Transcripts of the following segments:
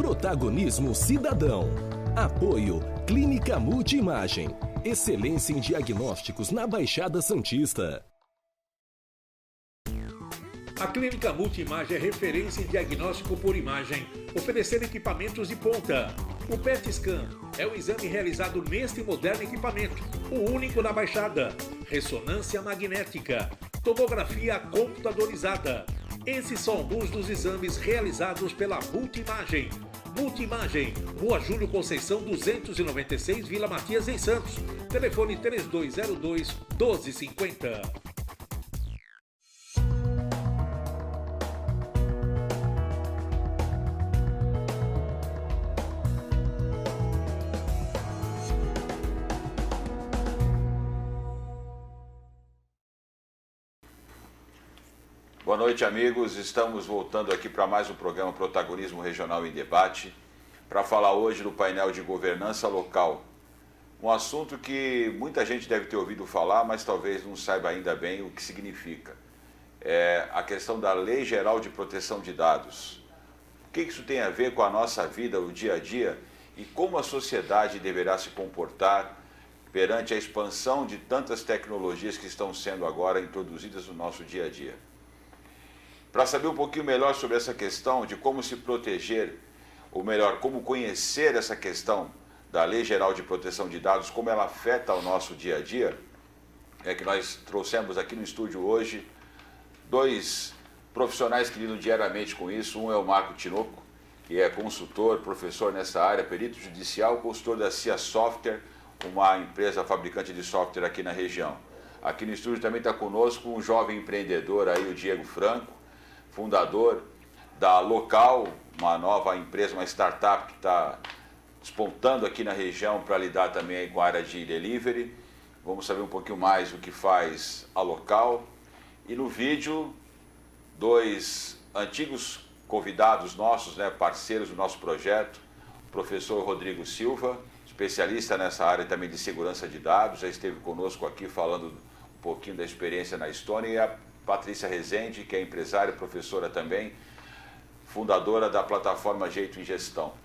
Protagonismo Cidadão. Apoio Clínica Multimagem. Excelência em diagnósticos na Baixada Santista. A Clínica Multimagem é referência em diagnóstico por imagem, oferecendo equipamentos de ponta. O PET Scan é o exame realizado neste moderno equipamento, o único na Baixada. Ressonância magnética, tomografia computadorizada. Esses são alguns dos exames realizados pela Multimagem. Multimagem, Rua Júlio Conceição 296, Vila Matias, em Santos. Telefone 3202-1250. Boa noite, amigos. Estamos voltando aqui para mais um programa Protagonismo Regional em Debate, para falar hoje do painel de governança local. Um assunto que muita gente deve ter ouvido falar, mas talvez não saiba ainda bem o que significa. É a questão da Lei Geral de Proteção de Dados. O que isso tem a ver com a nossa vida, o dia a dia, e como a sociedade deverá se comportar perante a expansão de tantas tecnologias que estão sendo agora introduzidas no nosso dia a dia. Para saber um pouquinho melhor sobre essa questão de como se proteger, ou melhor, como conhecer essa questão da Lei Geral de Proteção de Dados, como ela afeta o nosso dia a dia, é que nós trouxemos aqui no estúdio hoje dois profissionais que lidam diariamente com isso. Um é o Marco Tinoco, que é consultor, professor nessa área, perito judicial, consultor da CIA Software, uma empresa fabricante de software aqui na região. Aqui no estúdio também está conosco um jovem empreendedor aí, o Diego Franco, fundador da Local, uma nova empresa, uma startup que está despontando aqui na região para lidar também aí com a área de delivery. Vamos saber um pouquinho mais o que faz a Local. E no vídeo, dois antigos convidados nossos, parceiros do nosso projeto, o professor Rodrigo Silva, especialista nessa área também de segurança de dados, já esteve conosco aqui falando um pouquinho da experiência na Estônia, e a Patrícia Rezende, que é empresária e professora também, fundadora da plataforma Jeito em Gestão.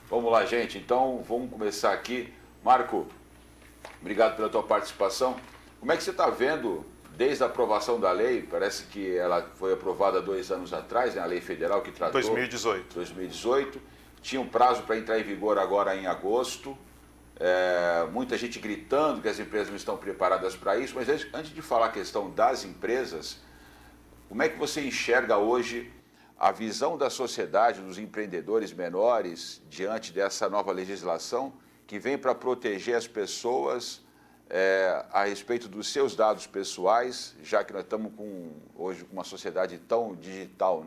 Vamos lá, gente, então vamos começar aqui. Marco, obrigado pela tua participação. Como é que você está vendo, desde a aprovação da lei, parece que ela foi aprovada 2 anos atrás, a lei federal que tratou... 2018. Tinha um prazo para entrar em vigor agora em agosto. Muita gente gritando que as empresas não estão preparadas para isso, mas antes de falar a questão das empresas, como é que você enxerga hoje a visão da sociedade, dos empreendedores menores, diante dessa nova legislação que vem para proteger as pessoas a respeito dos seus dados pessoais, já que nós estamos hoje com uma sociedade tão digital,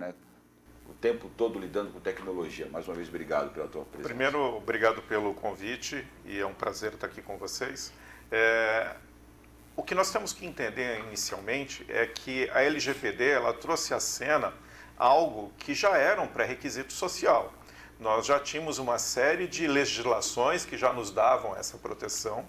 o tempo todo lidando com tecnologia. Mais uma vez, obrigado pela tua presença. Primeiro, obrigado pelo convite, e é um prazer estar aqui com vocês. O que nós temos que entender inicialmente é que a LGPD ela trouxe à cena algo que já era um pré-requisito social. Nós já tínhamos uma série de legislações que já nos davam essa proteção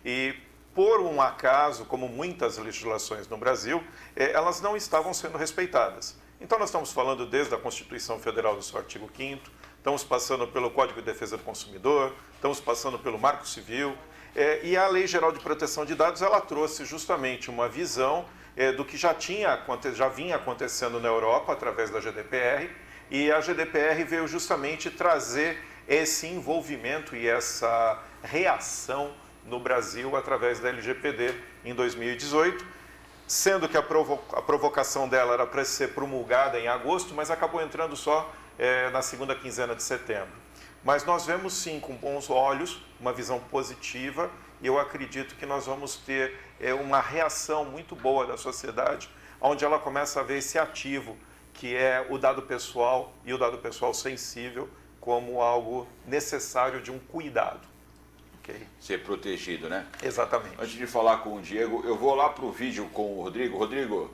e, por um acaso, como muitas legislações no Brasil, elas não estavam sendo respeitadas. Então nós estamos falando desde a Constituição Federal do seu artigo 5º, estamos passando pelo Código de Defesa do Consumidor, estamos passando pelo Marco Civil, e a Lei Geral de Proteção de Dados ela trouxe justamente uma visão do que já vinha acontecendo na Europa através da GDPR, e a GDPR veio justamente trazer esse envolvimento e essa reação no Brasil através da LGPD em 2018, sendo que a provocação dela era para ser promulgada em agosto, mas acabou entrando só na segunda quinzena de setembro. Mas nós vemos sim com bons olhos, uma visão positiva, e eu acredito que nós vamos ter uma reação muito boa da sociedade, onde ela começa a ver esse ativo, que é o dado pessoal e o dado pessoal sensível, como algo necessário de um cuidado. Okay. Ser protegido, né? Exatamente. Antes de falar com o Diego, eu vou lá para o vídeo com o Rodrigo. Rodrigo,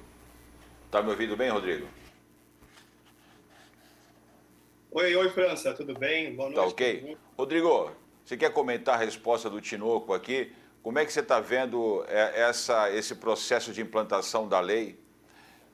tá me ouvindo bem, Rodrigo? Oi, França, tudo bem? Boa noite. Tá ok? Rodrigo, você quer comentar a resposta do Tinoco aqui? Como é que você está vendo esse processo de implantação da lei,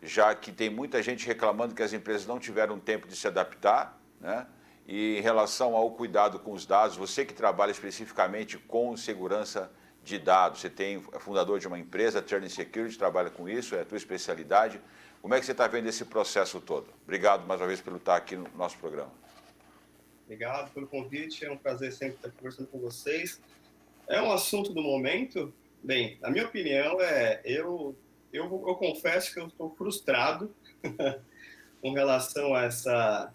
já que tem muita gente reclamando que as empresas não tiveram tempo de se adaptar, né? E em relação ao cuidado com os dados, você que trabalha especificamente com segurança de dados, você é fundador de uma empresa, Turning Security, trabalha com isso, é a tua especialidade. Como é que você está vendo esse processo todo? Obrigado mais uma vez por estar aqui no nosso programa. Obrigado pelo convite, é um prazer sempre estar conversando com vocês. É um assunto do momento. Bem, na minha opinião, eu confesso que eu estou frustrado com relação a essa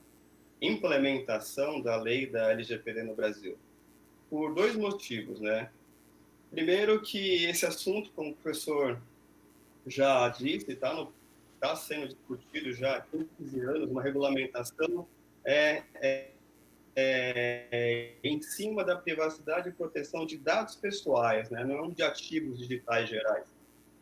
implementação da lei da LGPD no Brasil, por dois motivos, né? Primeiro que esse assunto, como o professor já disse, está sendo discutido já há 15 anos, uma regulamentação em cima da privacidade e proteção de dados pessoais, né? Não de ativos digitais gerais.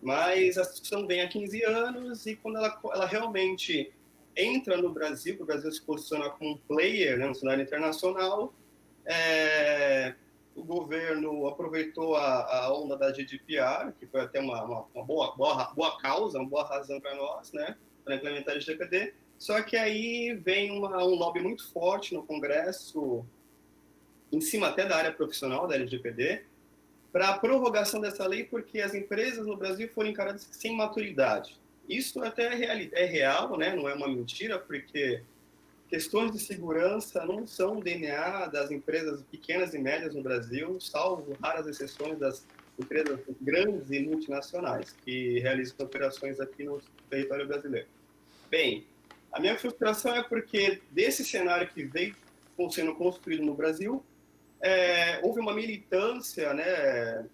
Mas a discussão vem há 15 anos e quando ela realmente entra no Brasil, o Brasil se posiciona como um player, né, no cenário internacional, o governo aproveitou a onda da GDPR, que foi até uma boa causa, uma boa razão para nós, né, para implementar a LGPD. Só que aí vem um lobby muito forte no Congresso, em cima até da área profissional da LGPD, para a prorrogação dessa lei, porque as empresas no Brasil foram encaradas sem maturidade. Isso até é real, né? Não é uma mentira, porque questões de segurança não são o DNA das empresas pequenas e médias no Brasil, salvo raras exceções das empresas grandes e multinacionais que realizam operações aqui no território brasileiro. Bem, a minha frustração é porque desse cenário que veio sendo construído no Brasil, houve uma militância, né?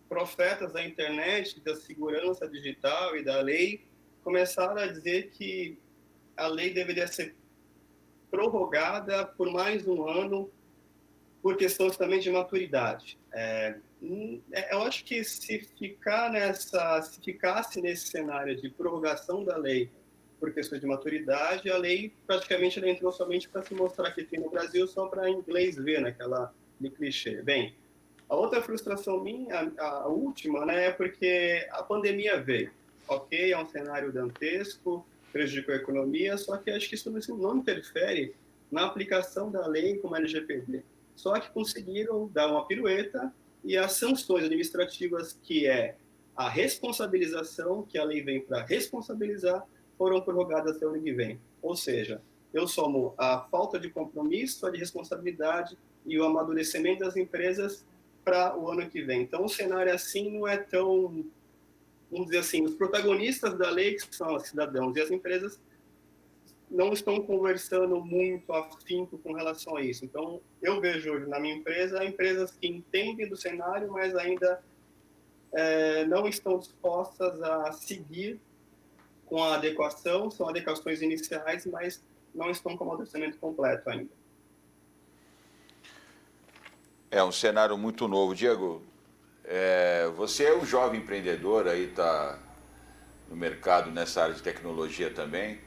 Profetas da internet, da segurança digital e da lei começaram a dizer que a lei deveria ser prorrogada por mais um ano por questões também de maturidade. Eu acho que se ficasse nesse cenário de prorrogação da lei por questões de maturidade, a lei praticamente entrou somente para se mostrar que tem no Brasil, só para inglês ver, naquela de clichê. Bem, a outra frustração minha, a última, né, é porque a pandemia veio. Ok, é um cenário dantesco, prejudicou a economia, só que acho que isso não interfere na aplicação da lei como a LGPD. Só que conseguiram dar uma pirueta e as sanções administrativas, que é a responsabilização, que a lei vem para responsabilizar, foram prorrogadas até o ano que vem. Ou seja, eu somo a falta de compromisso, a de responsabilidade e o amadurecimento das empresas para o ano que vem. Então, o cenário assim não é tão... Vamos dizer assim, os protagonistas da lei, que são os cidadãos e as empresas, não estão conversando muito afinco com relação a isso. Então, eu vejo hoje na minha empresa, empresas que entendem do cenário, mas ainda não estão dispostas a seguir com a adequação, são adequações iniciais, mas não estão com o amadurecimento completo ainda. É um cenário muito novo. Diego, você é um jovem empreendedor, aí está no mercado nessa área de tecnologia também.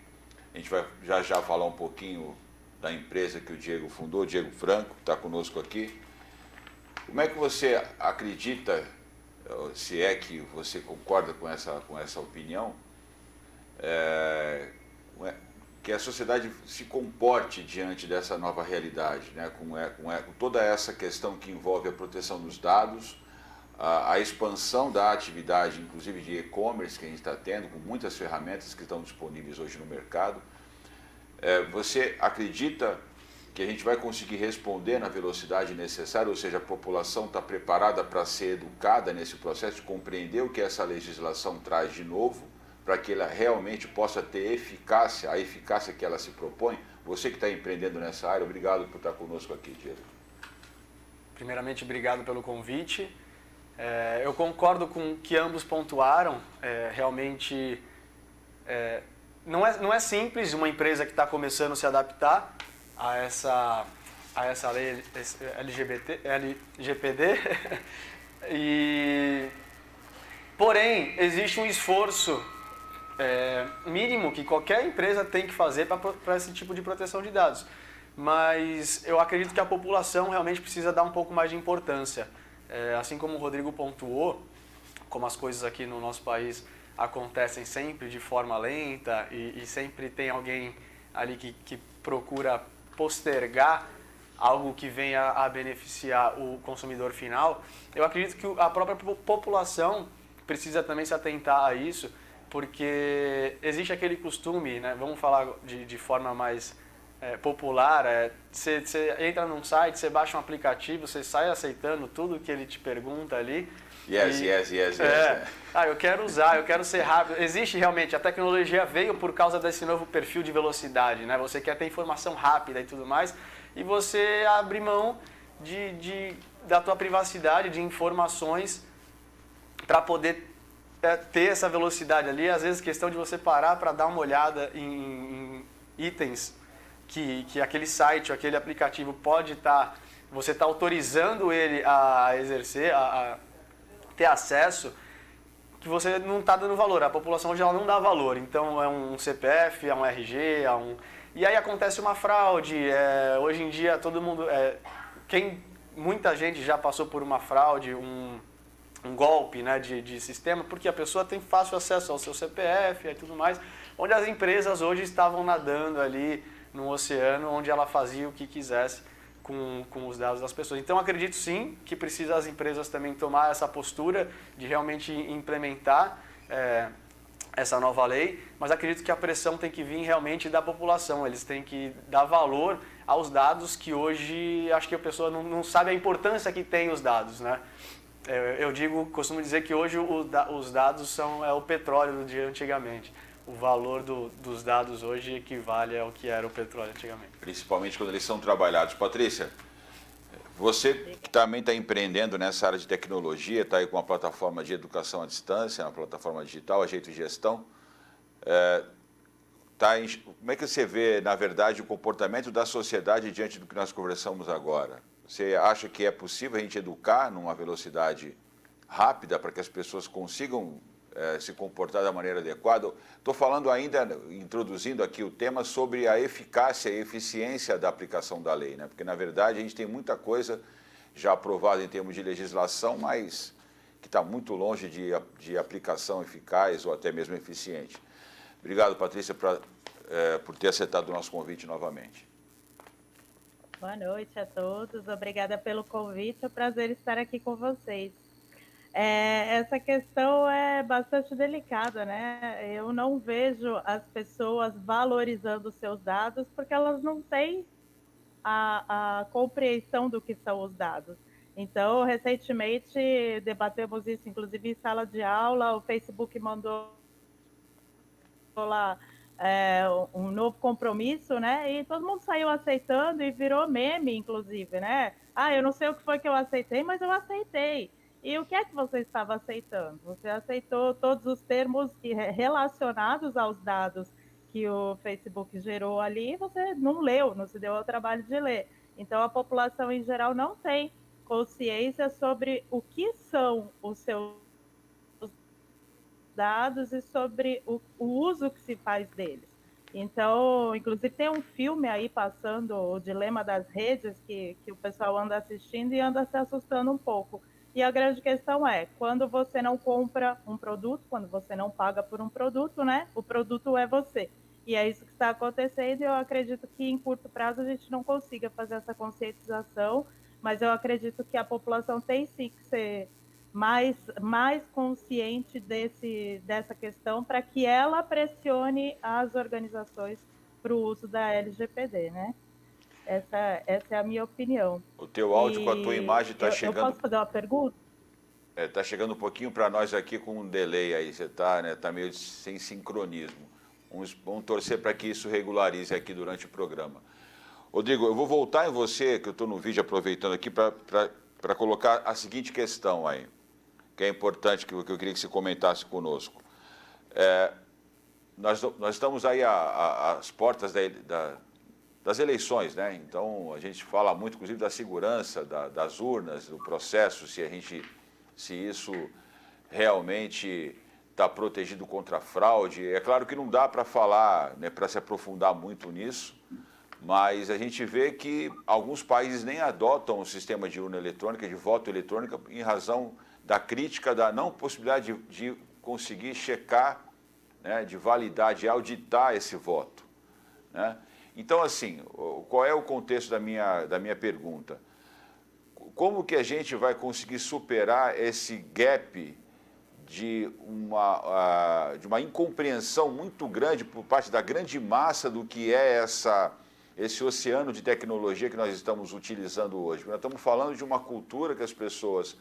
A gente vai já falar um pouquinho da empresa que o Diego fundou, Diego Franco, que está conosco aqui. Como é que você acredita, se é que você concorda com essa opinião, que a sociedade se comporte diante dessa nova realidade, né? Com toda essa questão que envolve a proteção dos dados, a expansão da atividade, inclusive de e-commerce que a gente está tendo, com muitas ferramentas que estão disponíveis hoje no mercado. Você acredita que a gente vai conseguir responder na velocidade necessária, ou seja, a população está preparada para ser educada nesse processo de compreender o que essa legislação traz de novo, para que ela realmente possa ter a eficácia que ela se propõe? Você que está empreendendo nessa área, obrigado por estar conosco aqui, Diego. Primeiramente, obrigado pelo convite. Eu concordo com o que ambos pontuaram. Realmente, não é simples uma empresa que está começando a se adaptar a essa lei LGPD. Porém, existe um esforço mínimo que qualquer empresa tem que fazer para esse tipo de proteção de dados. Mas eu acredito que a população realmente precisa dar um pouco mais de importância. Assim como o Rodrigo pontuou, como as coisas aqui no nosso país acontecem sempre de forma lenta e sempre tem alguém ali que procura postergar algo que venha a beneficiar o consumidor final, eu acredito que a própria população precisa também se atentar a isso, porque existe aquele costume, né? Vamos falar de forma mais popular, você entra num site, você baixa um aplicativo, você sai aceitando tudo que ele te pergunta ali. Yes. Eu quero usar, eu quero ser rápido. Existe realmente, a tecnologia veio por causa desse novo perfil de velocidade, né? Você quer ter informação rápida e tudo mais, e você abre mão da tua privacidade, de informações, para poder ter essa velocidade ali. Às vezes, questão de você parar para dar uma olhada em itens que aquele site ou aquele aplicativo pode estar, você está autorizando ele a exercer, a ter acesso, que você não está dando valor. A população hoje ela não dá valor. Então, é um CPF, é um RG, E aí acontece uma fraude. Hoje em dia, todo mundo... muita gente já passou por uma fraude, um golpe, né, de sistema, porque a pessoa tem fácil acesso ao seu CPF e tudo mais, onde as empresas hoje estavam nadando ali no oceano, onde ela fazia o que quisesse com os dados das pessoas. Então, acredito sim que precisa as empresas também tomar essa postura de realmente implementar essa nova lei, mas acredito que a pressão tem que vir realmente da população. Eles têm que dar valor aos dados, que hoje acho que a pessoa não sabe a importância que tem os dados, né? Costumo dizer que hoje os dados são o petróleo de antigamente. O valor dos dados hoje equivale ao que era o petróleo antigamente. Principalmente quando eles são trabalhados. Patrícia, você que também está empreendendo nessa área de tecnologia, está aí com uma plataforma de educação à distância, uma plataforma digital, a Jeito de Gestão, como é que você vê, na verdade, o comportamento da sociedade diante do que nós conversamos agora? Você acha que é possível a gente educar numa velocidade rápida para que as pessoas consigam se comportar da maneira adequada? Estou falando ainda, introduzindo aqui o tema sobre a eficácia e eficiência da aplicação da lei, né? Porque, na verdade, a gente tem muita coisa já aprovada em termos de legislação, mas que está muito longe de aplicação eficaz ou até mesmo eficiente. Obrigado, Patrícia, por ter aceitado o nosso convite novamente. Boa noite a todos, obrigada pelo convite, é um prazer estar aqui com vocês. Essa questão é bastante delicada, né? Eu não vejo as pessoas valorizando seus dados porque elas não têm a compreensão do que são os dados. Então, recentemente, debatemos isso, inclusive em sala de aula, o Facebook mandou lá um novo compromisso, né? E todo mundo saiu aceitando e virou meme, inclusive, né? Eu não sei o que foi que eu aceitei, mas eu aceitei. E o que é que você estava aceitando? Você aceitou todos os termos relacionados aos dados que o Facebook gerou ali, você não leu, não se deu ao trabalho de ler. Então, a população em geral não tem consciência sobre o que são os seus dados e sobre o uso que se faz deles. Então, inclusive tem um filme aí passando, O Dilema das Redes, que o pessoal anda assistindo e anda se assustando um pouco. E a grande questão é, quando você não compra um produto, quando você não paga por um produto, né? O produto é você. E é isso que está acontecendo, e eu acredito que em curto prazo a gente não consiga fazer essa conscientização, mas eu acredito que a população tem sim que ser mais consciente dessa questão para que ela pressione as organizações para o uso da LGPD, né? Essa é a minha opinião. O teu áudio com a tua imagem está chegando... Eu posso fazer uma pergunta? Está chegando um pouquinho para nós aqui com um delay aí, você está meio sem sincronismo. Vamos torcer para que isso regularize aqui durante o programa. Rodrigo, eu vou voltar em você, que eu estou no vídeo aproveitando aqui, para colocar a seguinte questão aí, que é importante, que eu queria que você comentasse conosco. Nós estamos aí às portas das eleições, né? Então, a gente fala muito, inclusive, da segurança das urnas, do processo, se isso realmente está protegido contra a fraude. É claro que não dá para falar, né, para se aprofundar muito nisso, mas a gente vê que alguns países nem adotam o sistema de urna eletrônica, de voto eletrônica, em razão da crítica da não possibilidade de conseguir checar, né, de validar, de auditar esse voto, né? Então, assim, qual é o contexto da minha pergunta? Como que a gente vai conseguir superar esse gap de uma incompreensão muito grande por parte da grande massa do que é esse oceano de tecnologia que nós estamos utilizando hoje? Nós estamos falando de uma cultura que as pessoas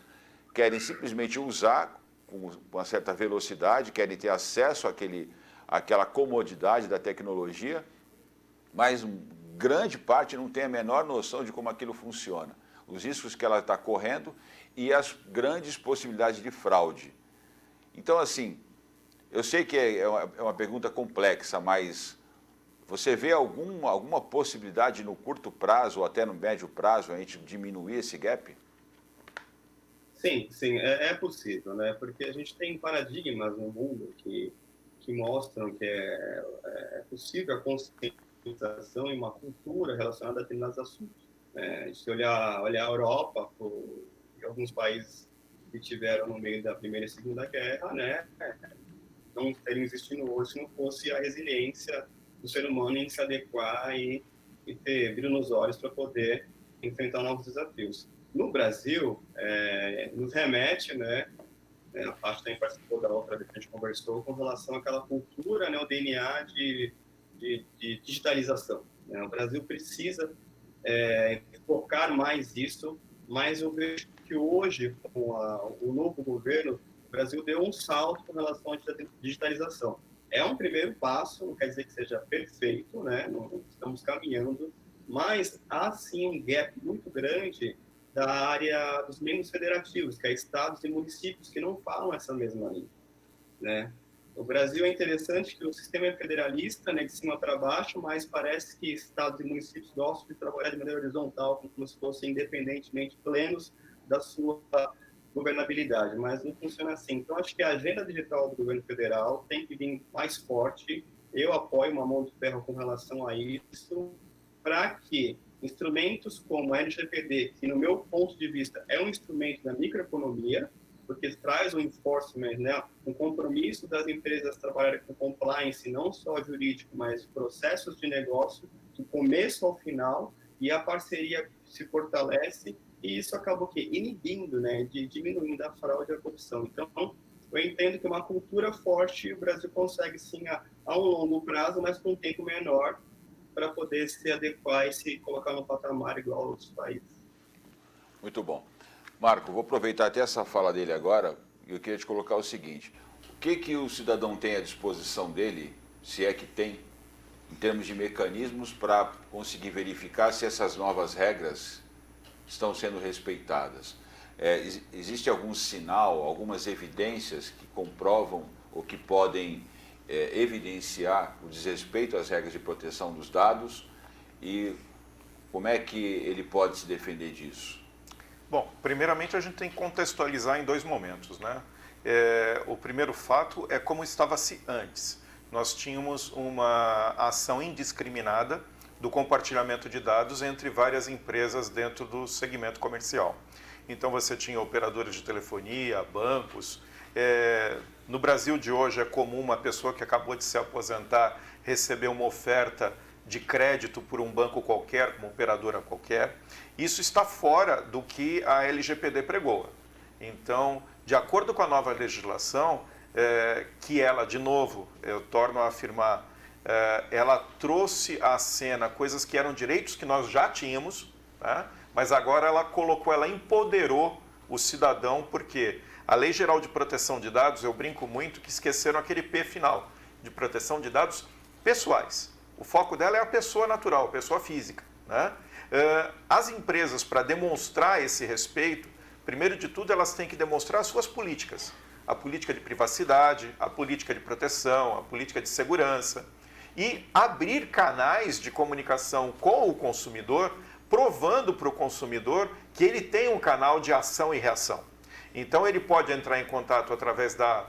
querem simplesmente usar com uma certa velocidade, querem ter acesso àquela comodidade da tecnologia, mas grande parte não tem a menor noção de como aquilo funciona, os riscos que ela está correndo e as grandes possibilidades de fraude. Então, assim, eu sei que é uma pergunta complexa, mas você vê alguma possibilidade no curto prazo ou até no médio prazo a gente diminuir esse gap? Sim, é possível, né? Porque a gente tem paradigmas no mundo que mostram que é possível a conscientização e uma cultura relacionada a determinados assuntos. Se olhar a Europa e alguns países que tiveram no meio da Primeira e Segunda Guerra, né? Não teriam existido hoje se não fosse a resiliência do ser humano em se adequar e ter brilho nos olhos para poder enfrentar novos desafios. No Brasil, nos remete, né, a parte também participou da outra vez que a gente conversou, com relação àquela cultura, né, o DNA de digitalização. Né? O Brasil precisa focar mais isso, mas eu vejo que hoje, com o novo governo, o Brasil deu um salto com relação à digitalização. É um primeiro passo, não quer dizer que seja perfeito, né? Não estamos caminhando, mas há sim um gap muito grande da área dos membros federativos, que é estados e municípios que não falam essa mesma língua, né? O Brasil é interessante que o sistema é federalista, né, de cima para baixo, mas parece que estados e municípios gostam de trabalhar de maneira horizontal, como se fossem independentemente plenos da sua governabilidade, mas não funciona assim. Então, acho que a agenda digital do governo federal tem que vir mais forte. Eu apoio uma mão de ferro com relação a isso, para que instrumentos como a LGPD, que no meu ponto de vista é um instrumento da microeconomia, porque traz um enforcement, né, um compromisso das empresas trabalharem com compliance, não só jurídico, mas processos de negócio, do começo ao final, e a parceria se fortalece, e isso acaba inibindo, né, diminuindo a fraude e a corrupção. Então, eu entendo que uma cultura forte o Brasil consegue, sim, a um longo prazo, mas com um tempo menor, para poder se adequar e se colocar no patamar igual a outros países. Muito bom. Marco, vou aproveitar até essa fala dele agora e eu queria te colocar o seguinte: o que o cidadão tem à disposição dele, se é que tem, em termos de mecanismos para conseguir verificar se essas novas regras estão sendo respeitadas? Existe algum sinal, algumas evidências que comprovam ou que podem evidenciar o desrespeito às regras de proteção dos dados e como é que ele pode se defender disso? Bom, primeiramente a gente tem que contextualizar em dois momentos, né? O primeiro fato é como estava-se antes. Nós tínhamos uma ação indiscriminada do compartilhamento de dados entre várias empresas dentro do segmento comercial. Então você tinha operadores de telefonia, bancos. No Brasil de hoje é comum uma pessoa que acabou de se aposentar receber uma oferta de crédito por um banco qualquer, uma operadora qualquer. Isso está fora do que a LGPD pregou. Então, de acordo com a nova legislação, que ela, de novo, eu torno a afirmar, ela trouxe à cena coisas que eram direitos que nós já tínhamos, né? Mas agora ela empoderou o cidadão, porque a Lei Geral de Proteção de Dados, eu brinco muito que esqueceram aquele P final, de proteção de dados pessoais. O foco dela é a pessoa natural, a pessoa física, né? As empresas, para demonstrar esse respeito, primeiro de tudo, elas têm que demonstrar as suas políticas. A política de privacidade, a política de proteção, a política de segurança. E abrir canais de comunicação com o consumidor, provando para o consumidor que ele tem um canal de ação e reação. Então, ele pode entrar em contato através da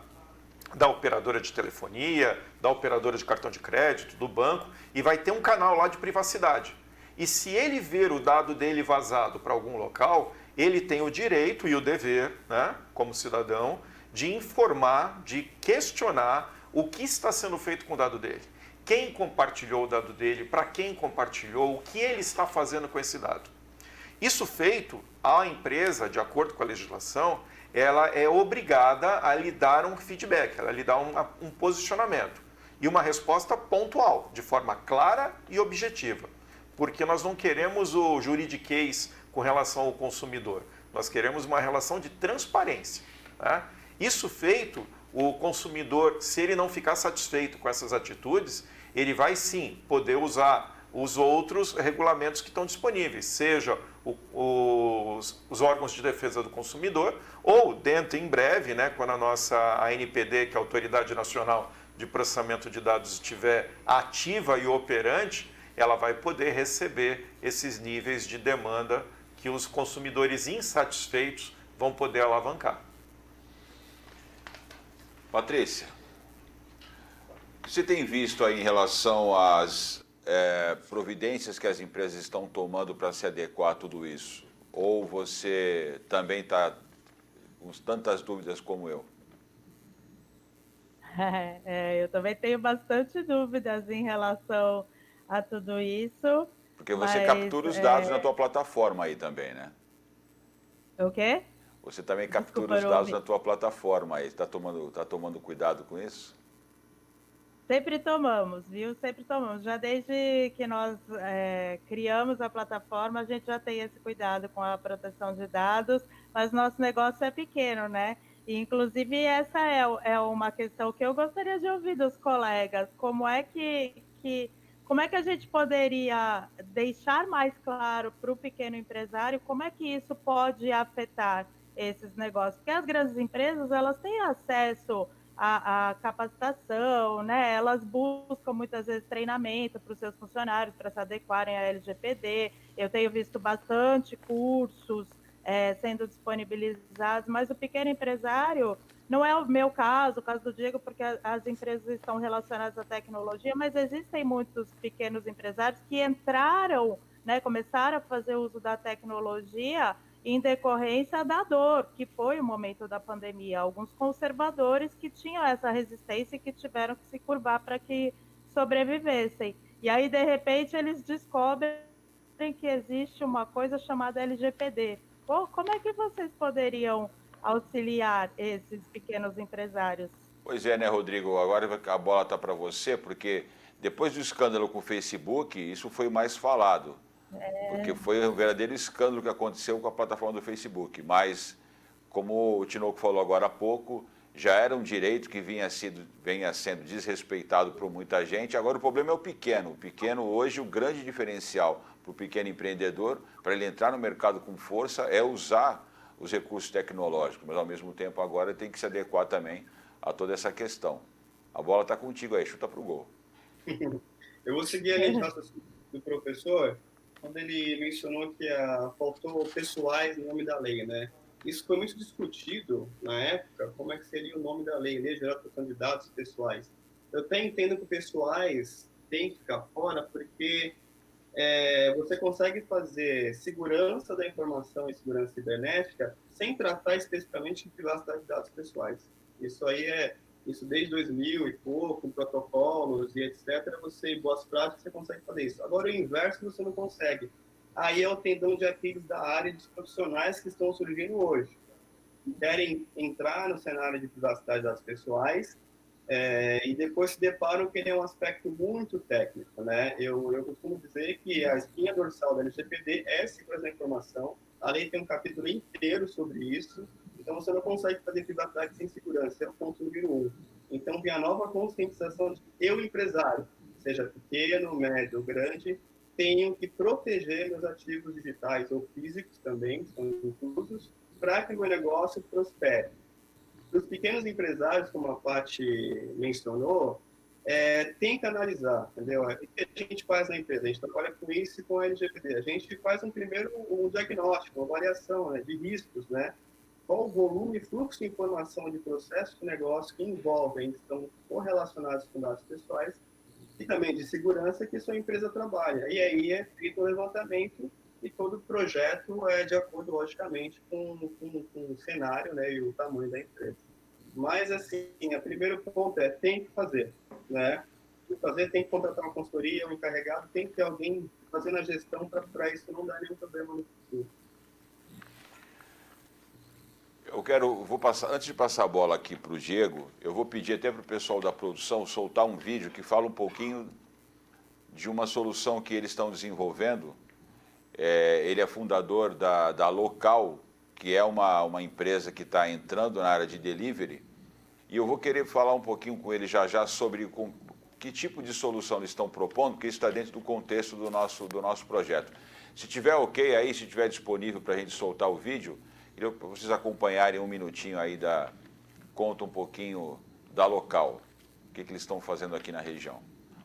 operadora de telefonia, da operadora de cartão de crédito, do banco, e vai ter um canal lá de privacidade. E se ele ver o dado dele vazado para algum local, ele tem o direito e o dever, né, como cidadão, de informar, de questionar o que está sendo feito com o dado dele. quem compartilhou o dado dele, para quem compartilhou, o que ele está fazendo com esse dado. Isso feito, a empresa, de acordo com a legislação, ela é obrigada a lhe dar um feedback, ela lhe dá um posicionamento e uma resposta pontual, de forma clara e objetiva. Porque nós não queremos o juridiquês com relação ao consumidor, nós queremos uma relação de transparência. Né? Isso feito, o consumidor, se ele não ficar satisfeito com essas atitudes, ele vai sim poder usar os outros regulamentos que estão disponíveis, seja os órgãos de defesa do consumidor ou dentro, em breve, né, quando a nossa ANPD, que é a Autoridade Nacional de Processamento de Dados, estiver ativa e operante, ela vai poder receber esses níveis de demanda que os consumidores insatisfeitos vão poder alavancar. Patrícia, o que você tem visto aí em relação às providências que as empresas estão tomando para se adequar a tudo isso? Ou você também está com tantas dúvidas como eu? Eu também tenho bastante dúvidas em relação a tudo isso. Porque você captura os dados na tua plataforma aí também, né? O quê? Você também captura os dados na tua plataforma aí. Tá tomando cuidado com isso? Sempre tomamos, viu? Sempre tomamos. Já desde que nós criamos a plataforma, a gente já tem esse cuidado com a proteção de dados, mas nosso negócio é pequeno, né? E, inclusive, essa é uma questão que eu gostaria de ouvir dos colegas. Como é que a gente poderia deixar mais claro para o pequeno empresário como é que isso pode afetar esses negócios? Porque as grandes empresas, elas têm acesso à capacitação, né? Elas buscam muitas vezes treinamento para os seus funcionários para se adequarem à LGPD. Eu tenho visto bastante cursos sendo disponibilizados, mas o pequeno empresário, não é o meu caso, o caso do Diego, porque as empresas estão relacionadas à tecnologia, mas existem muitos pequenos empresários que entraram, né, começaram a fazer uso da tecnologia em decorrência da dor, que foi o momento da pandemia. Alguns conservadores que tinham essa resistência e que tiveram que se curvar para que sobrevivessem. E aí, de repente, eles descobrem que existe uma coisa chamada LGPD. Pô, como é que vocês poderiam auxiliar esses pequenos empresários? Pois é, né, Rodrigo? Agora a bola está para você, porque depois do escândalo com o Facebook, isso foi mais falado. Porque foi um verdadeiro escândalo que aconteceu com a plataforma do Facebook. Mas, como o Tinoco falou agora há pouco, já era um direito que venha sendo desrespeitado por muita gente. Agora o problema é o pequeno. O pequeno hoje, o grande diferencial para o pequeno empreendedor, para ele entrar no mercado com força, é usar os recursos tecnológicos. Mas, ao mesmo tempo, agora tem que se adequar também a toda essa questão. A bola está contigo aí, chuta para o gol. Eu vou seguir a linha de raciocínio do professor, quando ele mencionou que faltou pessoais no nome da lei, né? Isso foi muito discutido na época, como é que seria o nome da lei, Lei Geral de Proteção de Dados Pessoais. Eu até entendo que pessoais tem que ficar fora, porque você consegue fazer segurança da informação e segurança cibernética sem tratar especificamente de privacidade de dados pessoais. Isso aí isso desde 2000 e pouco, protocolos e etc. Boas práticas, você consegue fazer isso. Agora, o inverso você não consegue. Aí é o tendão de Aquiles da área dos profissionais que estão surgindo hoje. Querem entrar no cenário de privacidade de dados pessoais e depois se deparam que ele é um aspecto muito técnico, né? Eu costumo dizer que a espinha dorsal da LGPD é segurança da informação. A lei tem um capítulo inteiro sobre isso. Então, você não consegue fazer privacidade sem segurança, é o ponto número 1. Então, vem a nova conscientização de que eu, empresário, seja pequeno, médio ou grande, tenho que proteger meus ativos digitais ou físicos também, são inclusos, para que o meu negócio prospere. Para os pequenos empresários, como a Paty mencionou, tem que analisar, entendeu? O que a gente faz na empresa? A gente trabalha com isso e com a LGPD. A gente faz um diagnóstico, uma avaliação, né, de riscos, né? Qual o volume e fluxo de informação de processo de negócio que envolvem, estão correlacionados com dados pessoais e também de segurança que sua empresa trabalha. E aí é feito o levantamento e todo o projeto é de acordo, logicamente, com o cenário, né, e o tamanho da empresa. Mas, assim, o primeiro ponto tem que fazer, né? que fazer, tem que contratar uma consultoria, um encarregado, tem que ter alguém fazendo a gestão para isso não dar nenhum problema no futuro. Antes de passar a bola aqui para o Diego, eu vou pedir até para o pessoal da produção soltar um vídeo que fala um pouquinho de uma solução que eles estão desenvolvendo. Ele é fundador da Local, que é uma empresa que está entrando na área de delivery, e eu vou querer falar um pouquinho com ele já sobre que tipo de solução eles estão propondo, porque isso está dentro do contexto do nosso projeto. Se tiver ok aí, se tiver disponível para a gente soltar o vídeo, queria que vocês acompanharem um minutinho aí, conta um pouquinho da Local, o que eles estão fazendo aqui na região.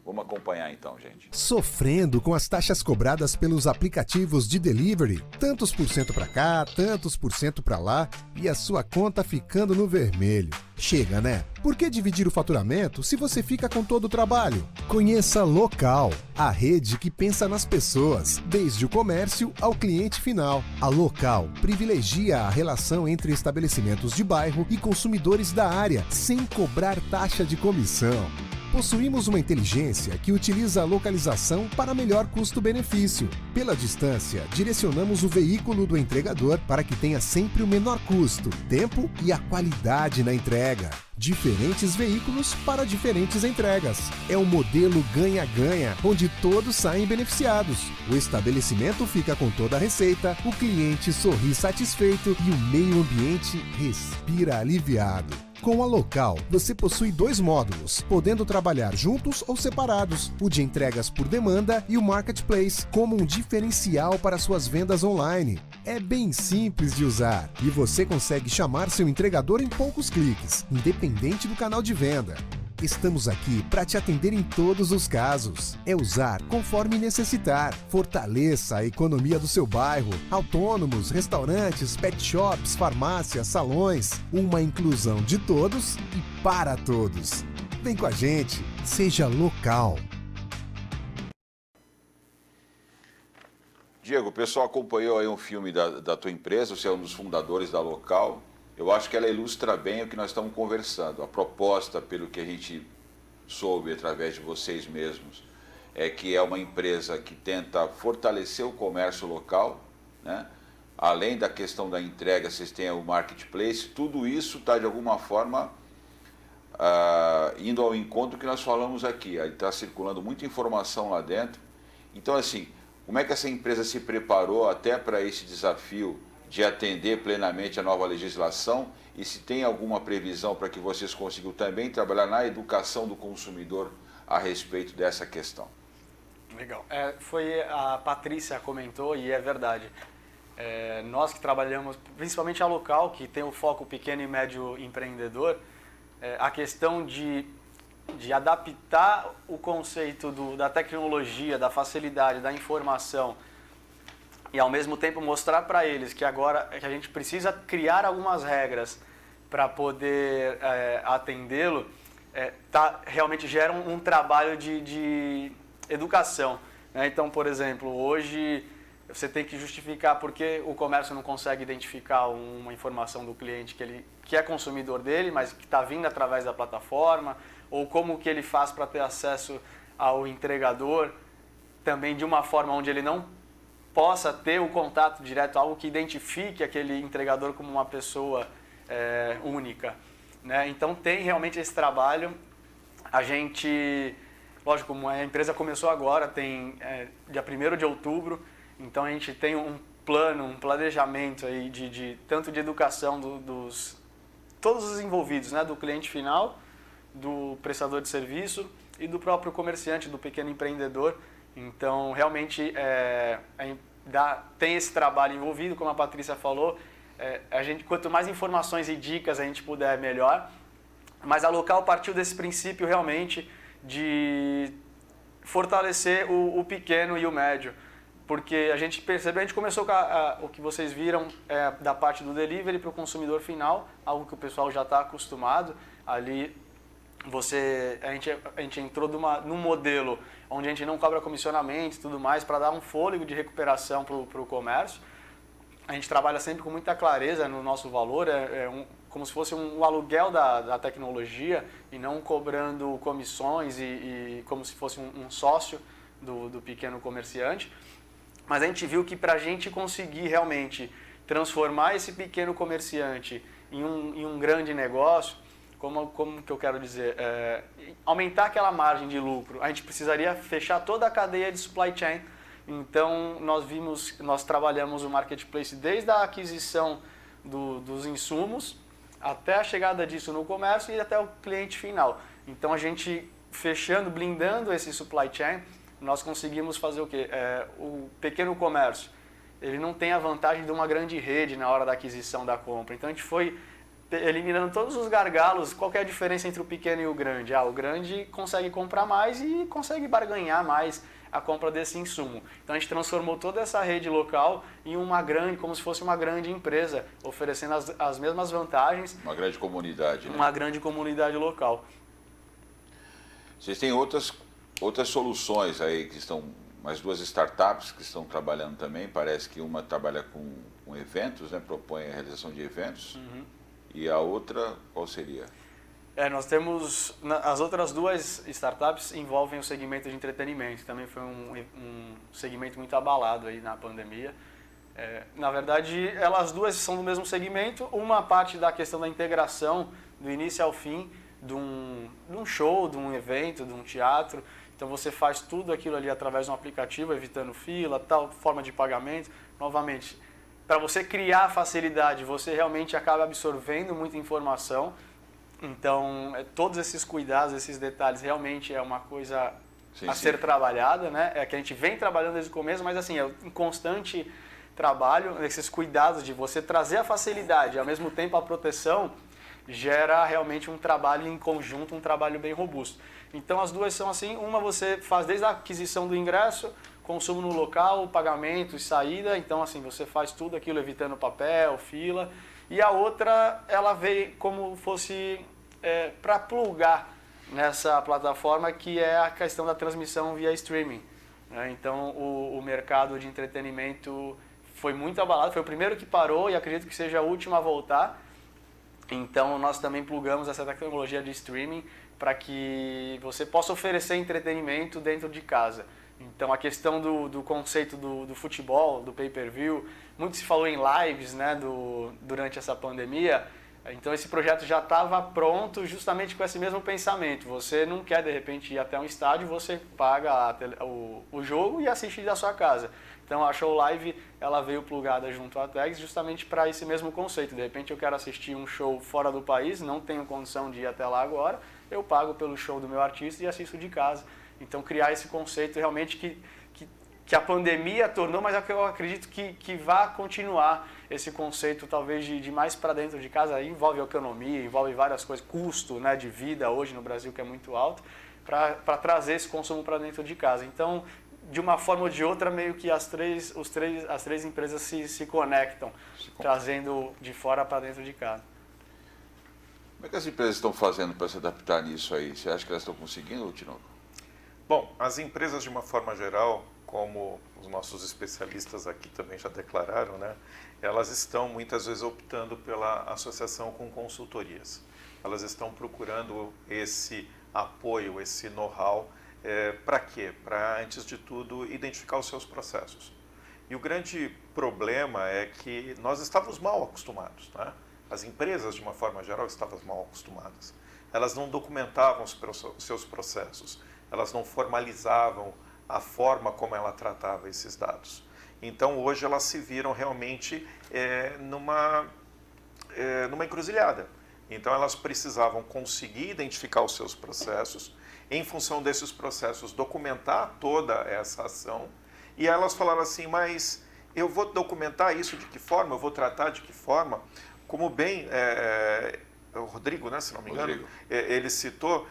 Vamos acompanhar então, gente. Sofrendo com as taxas cobradas pelos aplicativos de delivery, tantos por cento para cá, tantos por cento para lá, e a sua conta ficando no vermelho. Chega, né? Por que dividir o faturamento se você fica com todo o trabalho? Conheça Local, a rede que pensa nas pessoas, desde o comércio ao cliente final. A Local privilegia a relação entre estabelecimentos de bairro e consumidores da área, sem cobrar taxa de comissão. Possuímos uma inteligência que utiliza a localização para melhor custo-benefício. Pela distância, direcionamos o veículo do entregador para que tenha sempre o menor custo, tempo e a qualidade na entrega. Diferentes veículos para diferentes entregas. É um modelo ganha-ganha, onde todos saem beneficiados. O estabelecimento fica com toda a receita, o cliente sorri satisfeito e o meio ambiente respira aliviado. Com a Local, você possui 2 módulos, podendo trabalhar juntos ou separados, o de entregas por demanda e o Marketplace, como um diferencial para suas vendas online. É bem simples de usar e você consegue chamar seu entregador em poucos cliques, independente do canal de venda. Estamos aqui para te atender em todos os casos. É usar conforme necessitar. Fortaleça a economia do seu bairro. Autônomos, restaurantes, pet shops, farmácias, salões. Uma inclusão de todos e para todos. Vem com a gente. Seja Local. Diego, o pessoal acompanhou aí um filme da tua empresa, você é um dos fundadores da Local. Eu acho que ela ilustra bem o que nós estamos conversando. A proposta, pelo que a gente soube através de vocês mesmos, é que é uma empresa que tenta fortalecer o comércio local, né? Além da questão da entrega, vocês têm o marketplace, tudo isso está de alguma forma indo ao encontro que nós falamos aqui. Aí está circulando muita informação lá dentro. Então, assim, como é que essa empresa se preparou até para esse desafio de atender plenamente a nova legislação, e se tem alguma previsão para que vocês consigam também trabalhar na educação do consumidor a respeito dessa questão? Legal. Foi a Patrícia comentou, e é verdade. Nós que trabalhamos, principalmente a Local, que tem o foco pequeno e médio empreendedor, a questão de adaptar o conceito da tecnologia, da facilidade, da informação, e ao mesmo tempo mostrar para eles que agora que a gente precisa criar algumas regras para poder atendê-lo, realmente gera um trabalho de educação, né? Então, por exemplo, hoje você tem que justificar por que o comércio não consegue identificar uma informação do cliente que é consumidor dele, mas que está vindo através da plataforma, ou como que ele faz para ter acesso ao entregador também de uma forma onde ele não possa ter o contato direto, algo que identifique aquele entregador como uma pessoa única, né? Então tem realmente esse trabalho. A gente, lógico, como a empresa começou agora, tem dia 1º de outubro, então a gente tem um plano, um planejamento aí tanto de educação dos todos os envolvidos, né? Do cliente final, do prestador de serviço e do próprio comerciante, do pequeno empreendedor. Então, realmente, tem esse trabalho envolvido, como a Patrícia falou. Quanto mais informações e dicas a gente puder, melhor. Mas a Local partiu desse princípio, realmente, de fortalecer o pequeno e o médio. Porque a gente percebeu, a gente começou com o que vocês viram da parte do delivery para o consumidor final, algo que o pessoal já está acostumado. Ali, a gente entrou num modelo onde a gente não cobra comissionamento e tudo mais, para dar um fôlego de recuperação para o comércio. A gente trabalha sempre com muita clareza no nosso valor, como se fosse um aluguel da tecnologia e não cobrando comissões e como se fosse um sócio do pequeno comerciante. Mas a gente viu que para a gente conseguir realmente transformar esse pequeno comerciante em um grande negócio, como que eu quero dizer, aumentar aquela margem de lucro, a gente precisaria fechar toda a cadeia de supply chain. Então nós trabalhamos o marketplace desde a aquisição dos insumos até a chegada disso no comércio e até o cliente final. Então a gente fechando, blindando esse supply chain, nós conseguimos fazer o quê? O pequeno comércio, ele não tem a vantagem de uma grande rede na hora da aquisição da compra. Então a gente foi eliminando todos os gargalos. Qual que é a diferença entre o pequeno e o grande? O grande consegue comprar mais e consegue barganhar mais a compra desse insumo. Então a gente transformou toda essa rede local em uma grande, como se fosse uma grande empresa, oferecendo as mesmas vantagens. Uma grande comunidade, né? Uma grande comunidade local. Vocês têm outras soluções aí, que estão, mais 2 startups que estão trabalhando também. Parece que uma trabalha com eventos, né? Propõe a realização de eventos. Uhum. E a outra, qual seria? Nós temos, as outras 2 startups envolvem o segmento de entretenimento, também foi um segmento muito abalado aí na pandemia. Na verdade, elas 2 são do mesmo segmento, uma parte da questão da integração, do início ao fim, de um show, de um evento, de um teatro. Então você faz tudo aquilo ali através de um aplicativo, evitando fila, tal, forma de pagamento. Novamente, para você criar facilidade, você realmente acaba absorvendo muita informação. Então, todos esses cuidados, esses detalhes, realmente é uma coisa ser trabalhada, né? É que a gente vem trabalhando desde o começo, mas assim, é um constante trabalho, esses cuidados de você trazer a facilidade e ao mesmo tempo a proteção, gera realmente um trabalho em conjunto, um trabalho bem robusto. Então, as 2 são assim, uma você faz desde a aquisição do ingresso, consumo no local, pagamento e saída, então assim, você faz tudo aquilo evitando papel, fila. E a outra, ela veio como fosse para plugar nessa plataforma, que é a questão da transmissão via streaming. Então, o mercado de entretenimento foi muito abalado, foi o primeiro que parou e acredito que seja o último a voltar. Então, nós também plugamos essa tecnologia de streaming para que você possa oferecer entretenimento dentro de casa. Então, a questão do conceito do futebol, do pay-per-view, muito se falou em lives, né, durante essa pandemia. Então, esse projeto já estava pronto justamente com esse mesmo pensamento. Você não quer, de repente, ir até um estádio, você paga o jogo e assiste da sua casa. Então, a Show Live ela veio plugada junto à Tags justamente para esse mesmo conceito. De repente, eu quero assistir um show fora do país, não tenho condição de ir até lá agora, eu pago pelo show do meu artista e assisto de casa. Então, criar esse conceito realmente que a pandemia tornou, mas é que eu acredito que vai continuar esse conceito, talvez, de mais para dentro de casa. Aí envolve economia, envolve várias coisas, custo, né, de vida hoje no Brasil, que é muito alto, para trazer esse consumo para dentro de casa. Então, de uma forma ou de outra, meio que as três empresas se conectam, trazendo de fora para dentro de casa. Como é que as empresas estão fazendo para se adaptar nisso aí? Você acha que elas estão conseguindo, Tinoco? Bom, as empresas de uma forma geral, como os nossos especialistas aqui também já declararam, né, elas estão muitas vezes optando pela associação com consultorias. Elas estão procurando esse apoio, esse know-how, para quê? Para, antes de tudo, identificar os seus processos. E o grande problema é que nós estávamos mal acostumados, né? As empresas, de uma forma geral, estavam mal acostumadas. Elas não documentavam os seus processos, elas não formalizavam a forma como ela tratava esses dados. Então, hoje, elas se viram realmente numa encruzilhada. Então, elas precisavam conseguir identificar os seus processos, em função desses processos, documentar toda essa ação. E elas falaram assim, mas eu vou documentar isso de que forma? Eu vou tratar de que forma? Como bem o Rodrigo, né, se não me engano, ele citou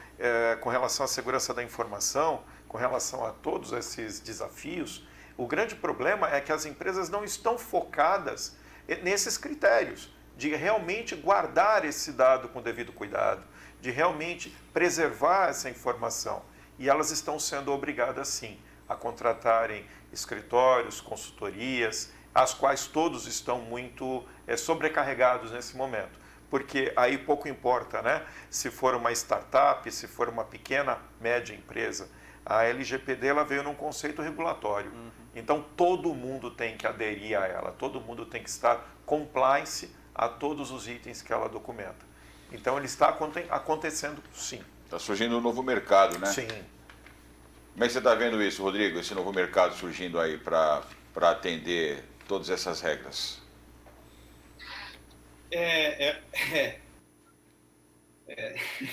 com relação à segurança da informação, com relação a todos esses desafios, o grande problema é que as empresas não estão focadas nesses critérios, de realmente guardar esse dado com devido cuidado, de realmente preservar essa informação. E elas estão sendo obrigadas, sim, a contratarem escritórios, consultorias, as quais todos estão muito sobrecarregados nesse momento. porque aí pouco importa, né? Se for uma startup, se for uma pequena, média empresa. A LGPD ela veio num conceito regulatório. Então, todo mundo tem que aderir a ela, todo mundo tem que estar compliance a todos os itens que ela documenta. Então, ele está acontecendo, sim. Está surgindo um novo mercado, né? Sim. Como é que você está vendo isso, Rodrigo, esse novo mercado surgindo aí para atender todas essas regras?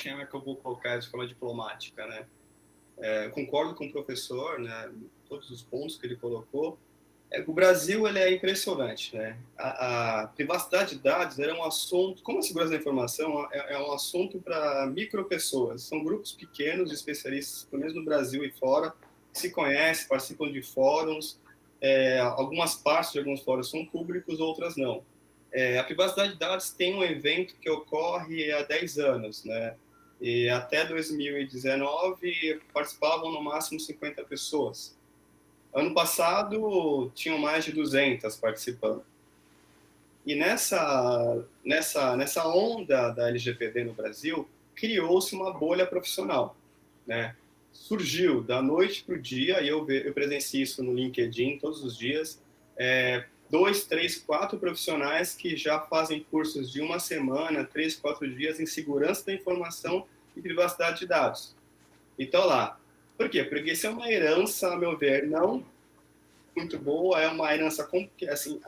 Como é que eu vou colocar de forma diplomática, né? Concordo com o professor, né? Todos os pontos que ele colocou. O Brasil ele é impressionante, né? A privacidade de dados é um assunto, como a segurança da informação é um assunto para micropessoas. São grupos pequenos de especialistas, pelo menos no Brasil e fora, que se conhecem, participam de fóruns. Algumas partes de alguns fóruns são públicos, outras não. A privacidade de dados tem um evento que ocorre há 10 anos, né? E até 2019 participavam no máximo 50 pessoas. Ano passado tinham mais de 200 participando. E nessa onda da LGPD no Brasil, criou-se uma bolha profissional, né? Surgiu da noite para o dia, e eu presencio isso no LinkedIn todos os dias, 2, 3, 4 profissionais que já fazem cursos de uma semana, 3, 4 dias em segurança da informação e privacidade de dados. Então lá. Por quê? Porque isso é uma herança, a meu ver, não muito boa, é uma herança, assim,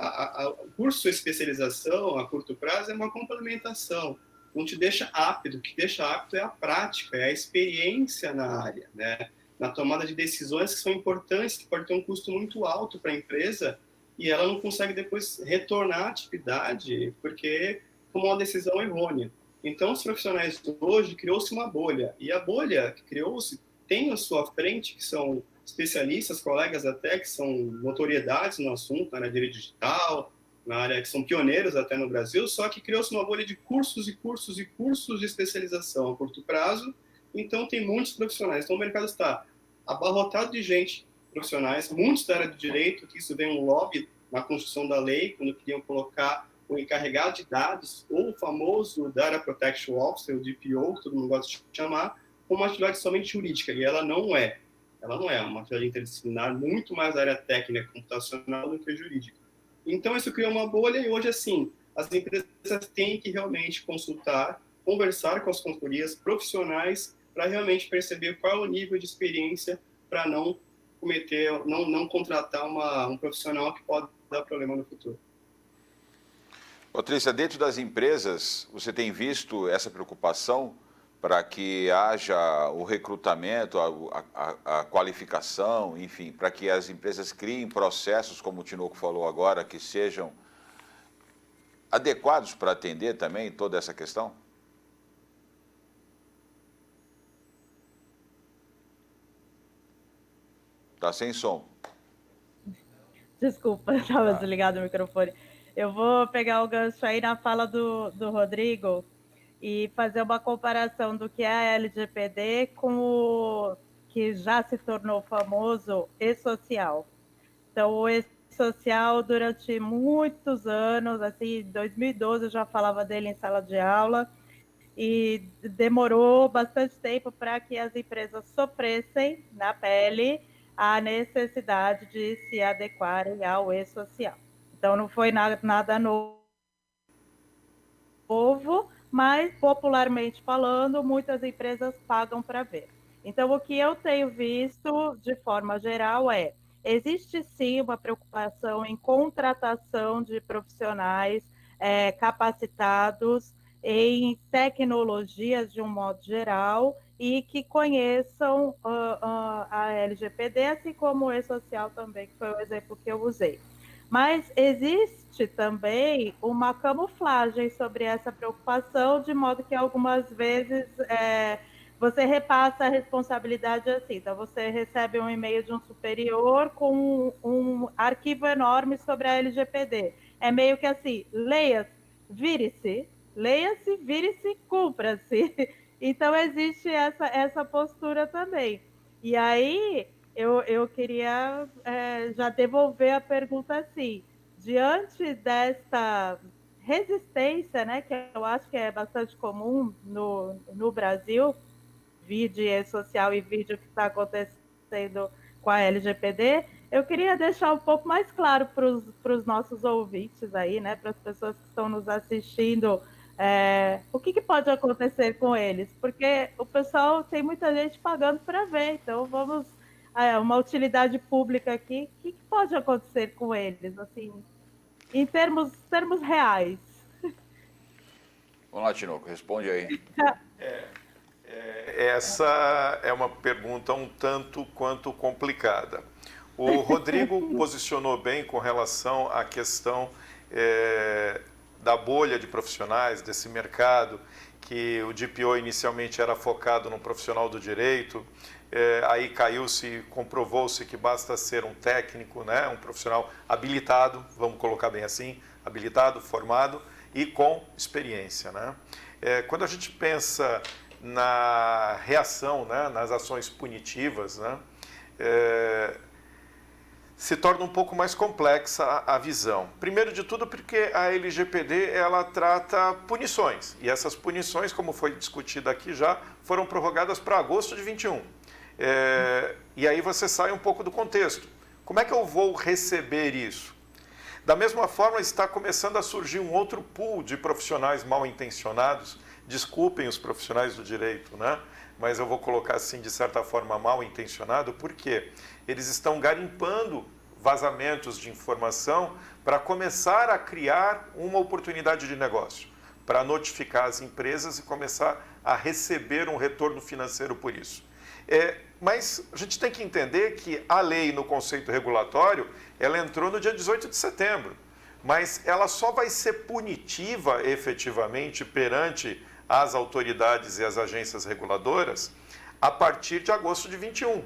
o curso de especialização a curto prazo é uma complementação, não te deixa apto, o que deixa apto é a prática, é a experiência na área, né? Na tomada de decisões que são importantes, que pode ter um custo muito alto para a empresa, e ela não consegue depois retornar à atividade, porque tomou uma decisão errônea. Então, os profissionais hoje, criou-se uma bolha, e a bolha que criou-se tem à sua frente, que são especialistas, colegas até, que são notoriedades no assunto, na área de direito digital, na área que são pioneiros até no Brasil, só que criou-se uma bolha de cursos e cursos e cursos de especialização a curto prazo, então tem muitos profissionais. Então, o mercado está abarrotado de gente, profissionais, muitos da área do direito, que isso vem um lobby na construção da lei, quando queriam colocar o encarregado de dados, ou o famoso Data Protection Officer, o DPO, que todo mundo gosta de chamar, como uma atividade somente jurídica, e ela não é. Ela não é uma atividade interdisciplinar, muito mais da área técnica computacional do que jurídica. Então, isso criou uma bolha, e hoje, assim, as empresas têm que realmente consultar, conversar com as consultorias profissionais para realmente perceber qual é o nível de experiência para não contratar um profissional que pode dar problema no futuro. Patrícia, dentro das empresas, você tem visto essa preocupação para que haja o recrutamento, a qualificação, enfim, para que as empresas criem processos, como o Tinoco falou agora, que sejam adequados para atender também toda essa questão? Está sem som. Desculpa, estava desligado o microfone. Eu vou pegar o gancho aí na fala do Rodrigo e fazer uma comparação do que é a LGPD com o que já se tornou famoso e-social. Então, o e-social, durante muitos anos, assim, em 2012 eu já falava dele em sala de aula, e demorou bastante tempo para que as empresas sofressem na pele a necessidade de se adequarem ao e-social. Então, não foi nada novo, mas, popularmente falando, muitas empresas pagam para ver. Então, o que eu tenho visto, de forma geral, existe sim uma preocupação em contratação de profissionais capacitados em tecnologias de um modo geral e que conheçam a LGPD, assim como o e-social também, que foi o exemplo que eu usei. Mas existe também uma camuflagem sobre essa preocupação, de modo que algumas vezes você repassa a responsabilidade assim. Então, você recebe um e-mail de um superior com um arquivo enorme sobre a LGPD. É meio que assim, leia-se, vire-se, cumpra-se. Então, existe essa postura também. E aí, eu queria já devolver a pergunta assim, diante desta resistência, né, que eu acho que é bastante comum no Brasil, vídeo social e vídeo que está acontecendo com a LGPD, eu queria deixar um pouco mais claro para os nossos ouvintes aí, né, para as pessoas que estão nos assistindo, o que pode acontecer com eles, porque o pessoal tem muita gente pagando para ver, então vamos uma utilidade pública aqui, o que pode acontecer com eles, assim, em termos reais? Vamos lá, Tinoco, responde aí. Essa é uma pergunta um tanto quanto complicada. O Rodrigo posicionou bem com relação à questão da bolha de profissionais, desse mercado, que o DPO inicialmente era focado no profissional do direito, aí caiu-se, comprovou-se que basta ser um técnico, né, um profissional habilitado, vamos colocar bem assim, habilitado, formado e com experiência, né? Quando a gente pensa na reação, né, nas ações punitivas, né, se torna um pouco mais complexa a visão. Primeiro de tudo porque a LGPD ela trata punições, e essas punições, como foi discutido aqui já, foram prorrogadas para agosto de 21. E aí você sai um pouco do contexto. Como é que eu vou receber isso? Da mesma forma, está começando a surgir um outro pool de profissionais mal intencionados. Desculpem os profissionais do direito, né? Mas eu vou colocar assim, de certa forma, mal intencionado, porque eles estão garimpando vazamentos de informação para começar a criar uma oportunidade de negócio, para notificar as empresas e começar a receber um retorno financeiro por isso. Mas a gente tem que entender que a lei no conceito regulatório, ela entrou no dia 18 de setembro, mas ela só vai ser punitiva efetivamente perante as autoridades e as agências reguladoras a partir de agosto de 21.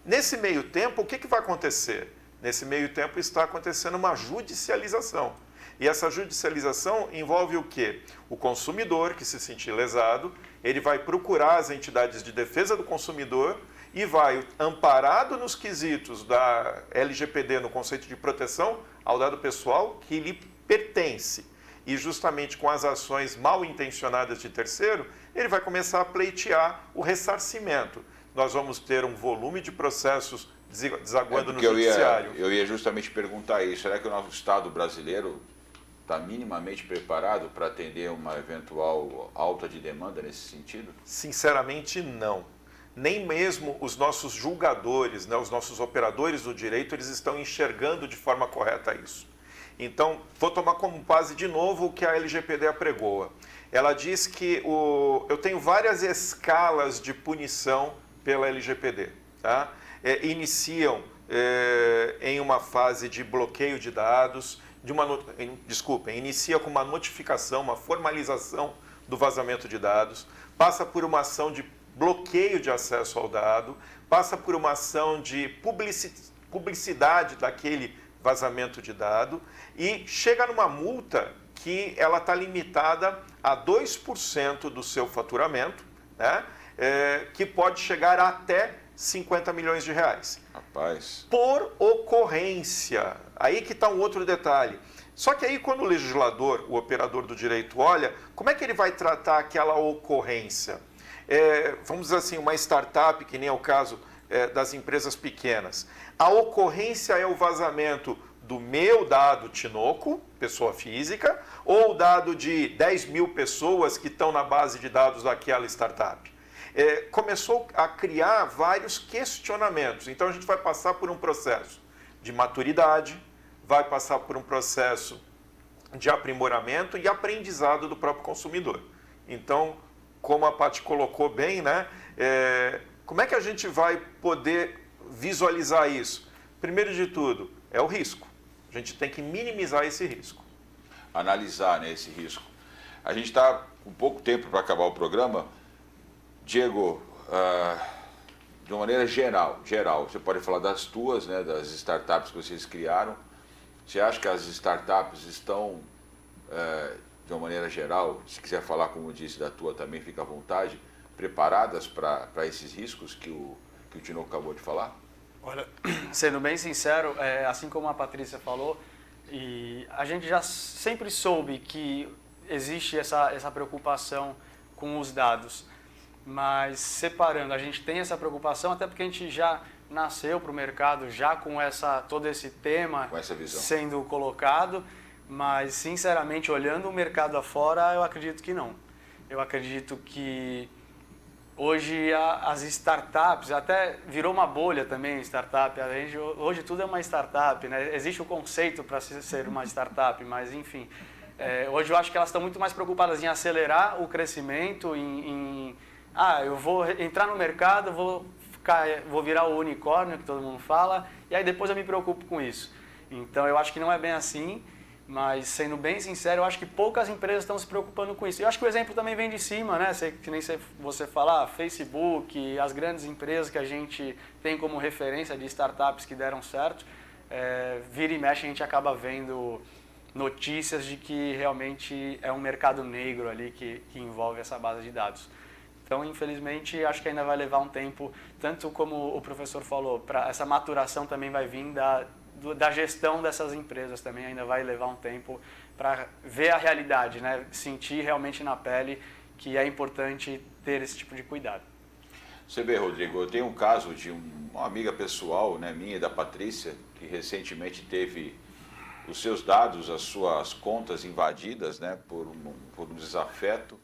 Nesse meio tempo, o que vai acontecer? Nesse meio tempo está acontecendo uma judicialização. E essa judicialização envolve o quê? O consumidor que se sentir lesado, ele vai procurar as entidades de defesa do consumidor e vai, amparado nos quesitos da LGPD, no conceito de proteção ao dado pessoal, que lhe pertence. E justamente com as ações mal intencionadas de terceiro, ele vai começar a pleitear o ressarcimento. Nós vamos ter um volume de processos desaguando no judiciário. Eu ia justamente perguntar isso. Será que o nosso Estado brasileiro está minimamente preparado para atender uma eventual alta de demanda nesse sentido? Sinceramente, não. Nem mesmo os nossos julgadores, né, os nossos operadores do direito, eles estão enxergando de forma correta isso. Então, vou tomar como base de novo o que a LGPD apregoa. Ela diz que eu tenho várias escalas de punição pela LGPD. Tá? Iniciam em uma fase de bloqueio de dados, inicia com uma notificação, uma formalização do vazamento de dados, passa por uma ação de bloqueio de acesso ao dado, passa por uma ação de publicidade daquele vazamento de dado e chega numa multa que ela está limitada a 2% do seu faturamento, né? Que pode chegar até 50 milhões de reais. Rapaz. Por ocorrência. Aí que está um outro detalhe. Só que aí quando o legislador, o operador do direito olha, como é que ele vai tratar aquela ocorrência? Vamos dizer assim, uma startup, que nem é o caso das empresas pequenas. A ocorrência é o vazamento do meu dado Tinoco, pessoa física, ou o dado de 10 mil pessoas que estão na base de dados daquela startup. Começou a criar vários questionamentos. Então a gente vai passar por um processo de maturidade, vai passar por um processo de aprimoramento e aprendizado do próprio consumidor. Então, como a Paty colocou bem, né, como é que a gente vai poder visualizar isso? Primeiro de tudo, é o risco. A gente tem que minimizar esse risco. Analisar, né, esse risco. A gente está com pouco tempo para acabar o programa. Diego, de uma maneira geral, você pode falar das tuas, né, das startups que vocês criaram. Você acha que as startups estão, de uma maneira geral, se quiser falar, como disse, da tua também, fica à vontade, preparadas para esses riscos que o Tinoco acabou de falar? Olha, sendo bem sincero, assim como a Patrícia falou, E a gente já sempre soube que existe essa preocupação com os dados, mas separando, a gente tem essa preocupação até porque a gente já nasceu para o mercado já com todo esse tema Com essa visão. sendo colocado, mas sinceramente, olhando o mercado afora, eu acredito que não. Eu acredito que hoje as startups, até virou uma bolha também startup, hoje tudo é uma startup, né? Existe o conceito para ser uma startup, mas enfim, hoje eu acho que elas estão muito mais preocupadas em acelerar o crescimento, eu vou entrar no mercado, vou virar o unicórnio que todo mundo fala, e aí depois eu me preocupo com isso. Então eu acho que não é bem assim, mas sendo bem sincero, eu acho que poucas empresas estão se preocupando com isso. Eu acho que o exemplo também vem de cima, né? Que nem você falar, Facebook, as grandes empresas que a gente tem como referência de startups que deram certo, vira e mexe a gente acaba vendo notícias de que realmente é um mercado negro ali que envolve essa base de dados. Então, infelizmente, acho que ainda vai levar um tempo, tanto como o professor falou, essa maturação também vai vir da gestão dessas empresas também, ainda vai levar um tempo para ver a realidade, né? Sentir realmente na pele que é importante ter esse tipo de cuidado. Você vê, Rodrigo, eu tenho um caso de uma amiga pessoal, né, minha e da Patrícia, que recentemente teve os seus dados, as suas contas invadidas, né, por um desafeto.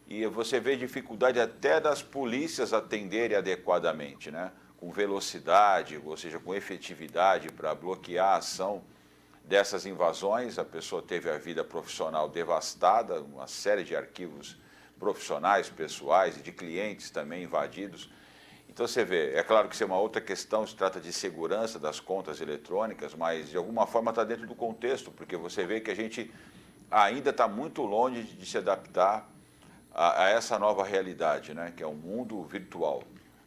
E você vê dificuldade até das polícias atenderem adequadamente, né? Com velocidade, ou seja, com efetividade para bloquear a ação dessas invasões. A pessoa teve a vida profissional devastada, uma série de arquivos profissionais, pessoais e de clientes também invadidos. Então você vê, é claro que isso é uma outra questão, se trata de segurança das contas eletrônicas, mas de alguma forma está dentro do contexto, porque você vê que a gente ainda está muito longe de se adaptar a essa nova realidade, né, que é o mundo virtual.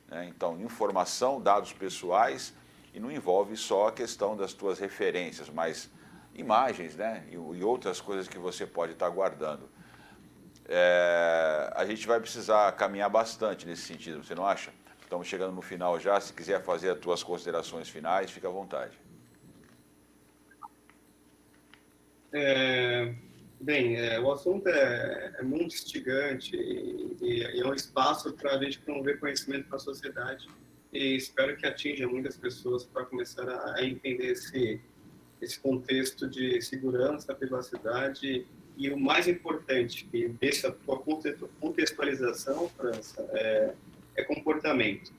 Né? Então, informação, dados pessoais, e não envolve só a questão das tuas referências, mas imagens, né, e outras coisas que você pode estar guardando. A gente vai precisar caminhar bastante nesse sentido, você não acha? Estamos chegando no final já, se quiser fazer as tuas considerações finais, fica à vontade. Bem, o assunto é muito instigante e é um espaço para a gente promover conhecimento para a sociedade e espero que atinja muitas pessoas para começar a entender esse contexto de segurança, privacidade e o mais importante, que deixa a tua contextualização, França, é comportamento.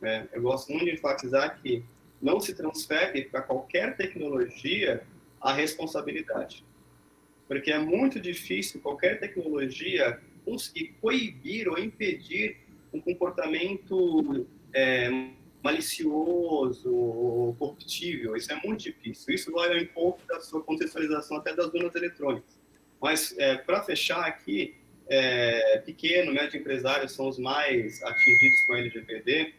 Né? Eu gosto muito de enfatizar que não se transfere para qualquer tecnologia a responsabilidade. Porque é muito difícil qualquer tecnologia conseguir coibir ou impedir um comportamento malicioso ou corruptível. Isso é muito difícil. Isso vai um pouco da sua contextualização até das urnas eletrônicas. Mas, para fechar aqui, pequeno, médio empresários são os mais atingidos com a LGPD.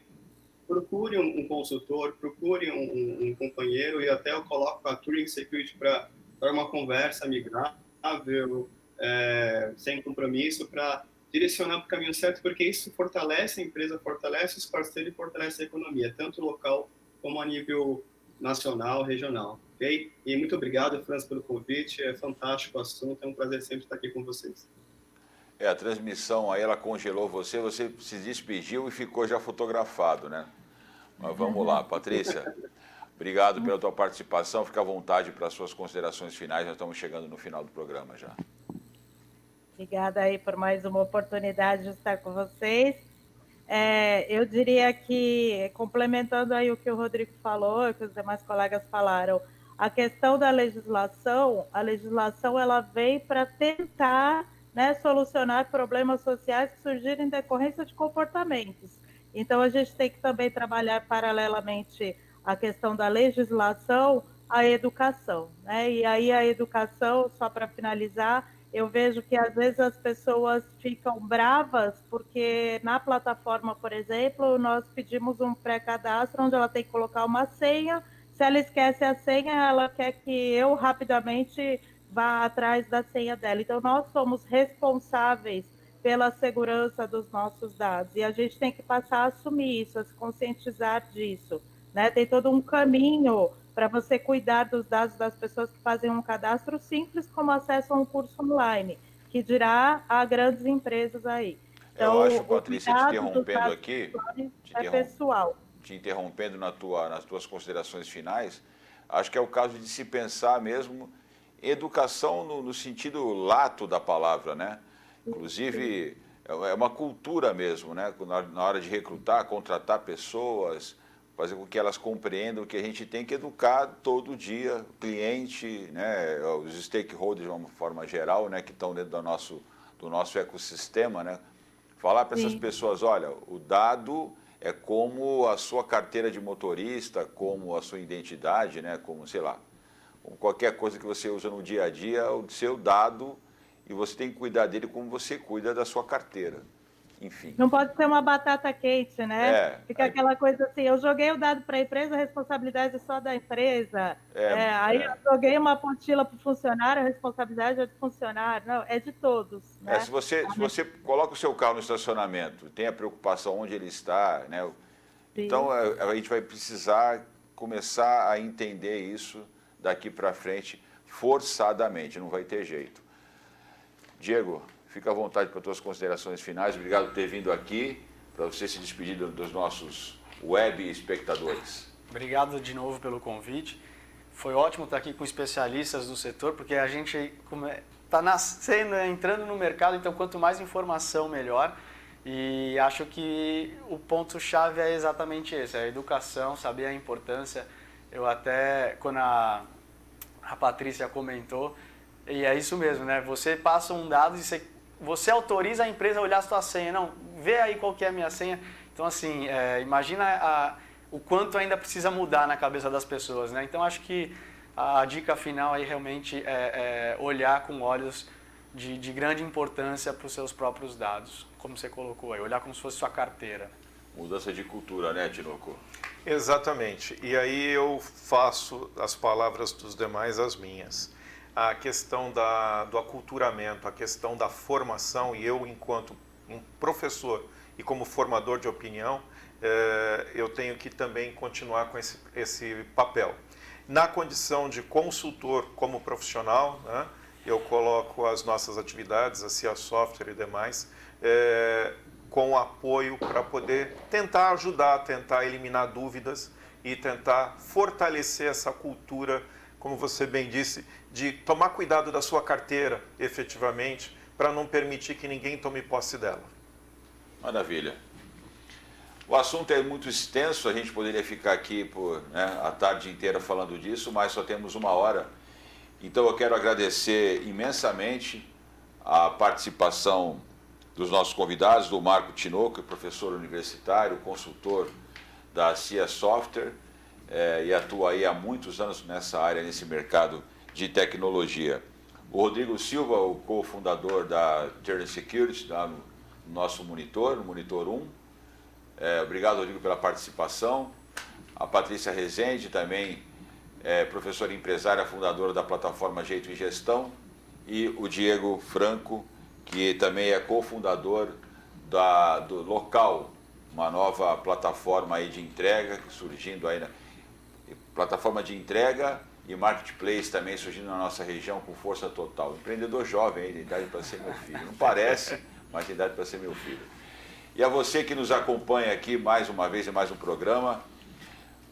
Procure um consultor, procure um companheiro e até eu coloco a Turing Security para uma conversa amigável, sem compromisso, para direcionar para o caminho certo, porque isso fortalece a empresa, fortalece os parceiros e fortalece a economia, tanto local como a nível nacional, regional. Okay? E muito obrigado, França, pelo convite, é fantástico o assunto, é um prazer sempre estar aqui com vocês. A transmissão aí, ela congelou você se despediu e ficou já fotografado, né? Mas vamos lá, Patrícia. Obrigado pela tua participação. Fica à vontade para as suas considerações finais. Nós estamos chegando no final do programa já. Obrigada aí por mais uma oportunidade de estar com vocês. Eu diria que, complementando aí o que o Rodrigo falou, que os demais colegas falaram, a questão da legislação, ela veio para tentar, né, solucionar problemas sociais que surgiram em decorrência de comportamentos. Então, a gente tem que também trabalhar paralelamente a questão da legislação, a educação, né? E aí a educação, só para finalizar, eu vejo que às vezes as pessoas ficam bravas porque na plataforma, por exemplo, nós pedimos um pré-cadastro onde ela tem que colocar uma senha. Se ela esquece a senha, ela quer que eu rapidamente vá atrás da senha dela. Então, nós somos responsáveis pela segurança dos nossos dados e a gente tem que passar a assumir isso, a se conscientizar disso. Né? Tem todo um caminho para você cuidar dos dados das pessoas que fazem um cadastro simples, como acesso a um curso online, que dirá a grandes empresas aí. Então, eu acho, Patrícia, te interrompendo aqui, pessoal. Te interrompendo nas tuas considerações finais, acho que é o caso de se pensar mesmo em educação no sentido lato da palavra, né? Inclusive, é uma cultura mesmo, né? Na hora de recrutar, contratar pessoas, fazer com que elas compreendam que a gente tem que educar todo dia o cliente, né? Os stakeholders de uma forma geral, né? Que estão dentro do nosso ecossistema, né? Falar para essas pessoas, olha, o dado é como a sua carteira de motorista, como a sua identidade, né? Como, sei lá, como qualquer coisa que você usa no dia a dia, é o seu dado, e você tem que cuidar dele como você cuida da sua carteira. Enfim. Não pode ser uma batata quente, né? Fica aquela coisa assim, eu joguei o dado para a empresa, a responsabilidade é só da empresa. Aí eu joguei uma apostila para o funcionário, a responsabilidade é do funcionário. Não, é de todos. Né? Se você coloca o seu carro no estacionamento, tem a preocupação onde ele está, né? Sim. Então a gente vai precisar começar a entender isso daqui para frente forçadamente, não vai ter jeito. Diego, fica à vontade para as tuas considerações finais. Obrigado por ter vindo aqui, para você se despedir dos nossos web espectadores. Obrigado de novo pelo convite. Foi ótimo estar aqui com especialistas do setor, porque a gente está nascendo, entrando no mercado, então quanto mais informação, melhor. E acho que o ponto-chave é exatamente esse, a educação, saber a importância. Eu até, quando a Patrícia comentou, e é isso mesmo, né? Você passa um dado e você autoriza a empresa a olhar a sua senha. Não, vê aí qual que é a minha senha. Então, assim, imagina o quanto ainda precisa mudar na cabeça das pessoas, né? Então, acho que a dica final aí realmente é olhar com olhos de grande importância para os seus próprios dados, como você colocou aí, olhar como se fosse sua carteira. Mudança de cultura, né, Tinoco? Exatamente. E aí eu faço as palavras dos demais as minhas. A questão do aculturamento, a questão da formação, e eu, enquanto um professor e como formador de opinião, eu tenho que também continuar com esse papel. Na condição de consultor como profissional, né, eu coloco as nossas atividades, a CIA Software e demais, com apoio para poder tentar ajudar, tentar eliminar dúvidas e tentar fortalecer essa cultura, como você bem disse, de tomar cuidado da sua carteira, efetivamente, para não permitir que ninguém tome posse dela. Maravilha. O assunto é muito extenso, a gente poderia ficar aqui a tarde inteira falando disso, mas só temos 1 hora. Então eu quero agradecer imensamente a participação dos nossos convidados, do Marco Tinoco, professor universitário, consultor da CIA Software, e atua aí há muitos anos nessa área, nesse mercado de tecnologia. O Rodrigo Silva, o cofundador da Turner Security, no nosso monitor, no Monitor 1. Obrigado, Rodrigo, pela participação. A Patrícia Rezende, também professora empresária, fundadora da plataforma Jeito em Gestão. E o Diego Franco, que também é cofundador do Local, uma nova plataforma aí de entrega, surgindo aí plataforma de entrega e marketplace também surgindo na nossa região com força total. Empreendedor jovem, aí, tem idade para ser meu filho. Não parece, mas tem idade para ser meu filho. E a você que nos acompanha aqui mais uma vez em mais um programa,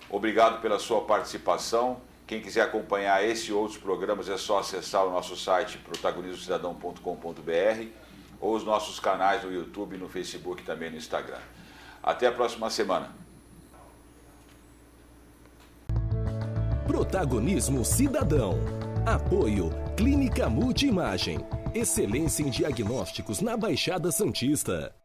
obrigado pela sua participação. Quem quiser acompanhar esse e outros programas é só acessar o nosso site protagonismocidadão.com.br ou os nossos canais no YouTube, no Facebook e também no Instagram. Até a próxima semana. Protagonismo Cidadão. Apoio Clínica Multimagem. Excelência em diagnósticos na Baixada Santista.